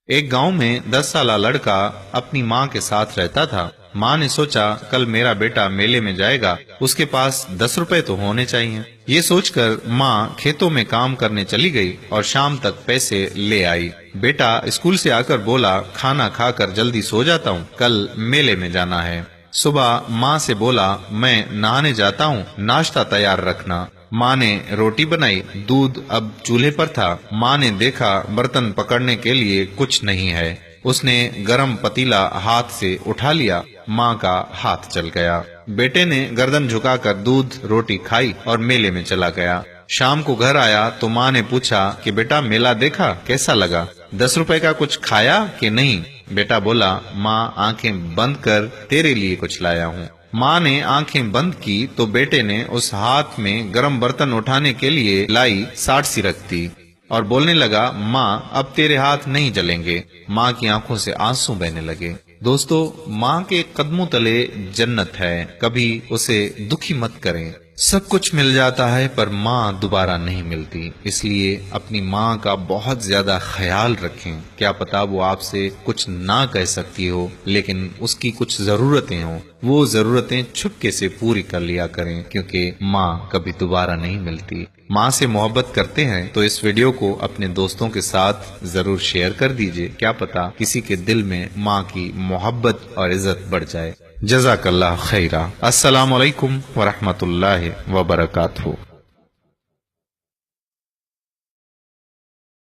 एक गांव में 10 साल लड़का अपनी माँ के साथ रहता था। माँ ने सोचा कल मेरा बेटा मेले में जाएगा, उसके पास 10 रुपए तो होने चाहिए। ये सोचकर माँ खेतों में काम करने चली गई और शाम तक पैसे ले आई। बेटा स्कूल से आकर बोला, खाना खाकर जल्दी सो जाता हूँ, कल मेले में जाना है। सुबह माँ से बोला, मैं नहाने जाता हूँ, नाश्ता तैयार रखना। माँ ने रोटी बनाई, दूध अब चूल्हे पर था। माँ ने देखा बर्तन पकड़ने के लिए कुछ नहीं है। उसने गरम पतीला हाथ से उठा लिया। माँ का हाथ जल गया। बेटे ने गर्दन झुकाकर दूध रोटी खाई और मेले में चला गया। शाम को घर आया तो माँ ने पूछा कि बेटा मेला देखा, कैसा लगा? 10 रुपए का कुछ खाया कि नहीं? बेटा बोला, माँ आंखें बंद कर तेरे लिए कुछ लाया हूँ। माँ ने आंखें बंद की तो बेटे ने उस हाथ में गरम बर्तन उठाने के लिए लाई 60 सी रख दी और बोलने लगा, माँ अब तेरे हाथ नहीं जलेंगे। माँ की आंखों से आंसू बहने लगे। दोस्तों, माँ के कदमों तले जन्नत है, कभी उसे दुखी मत करें। सब कुछ मिल जाता है पर माँ दोबारा नहीं मिलती, इसलिए अपनी माँ का बहुत ज्यादा ख्याल रखें। क्या पता वो आपसे कुछ ना कह सकती हो, लेकिन उसकी कुछ जरूरतें हो, वो जरूरतें छुपके से पूरी कर लिया करें, क्योंकि माँ कभी दोबारा नहीं मिलती। माँ से मोहब्बत करते हैं तो इस वीडियो को अपने दोस्तों के साथ जरूर शेयर कर दीजिए। क्या पता किसी के दिल में माँ की मोहब्बत और इज्जत बढ़ जाए। जज़ाकल्लाह खैरा। अस्सलामु अलैकुम व रहमतुल्लाहि व बरकातहू।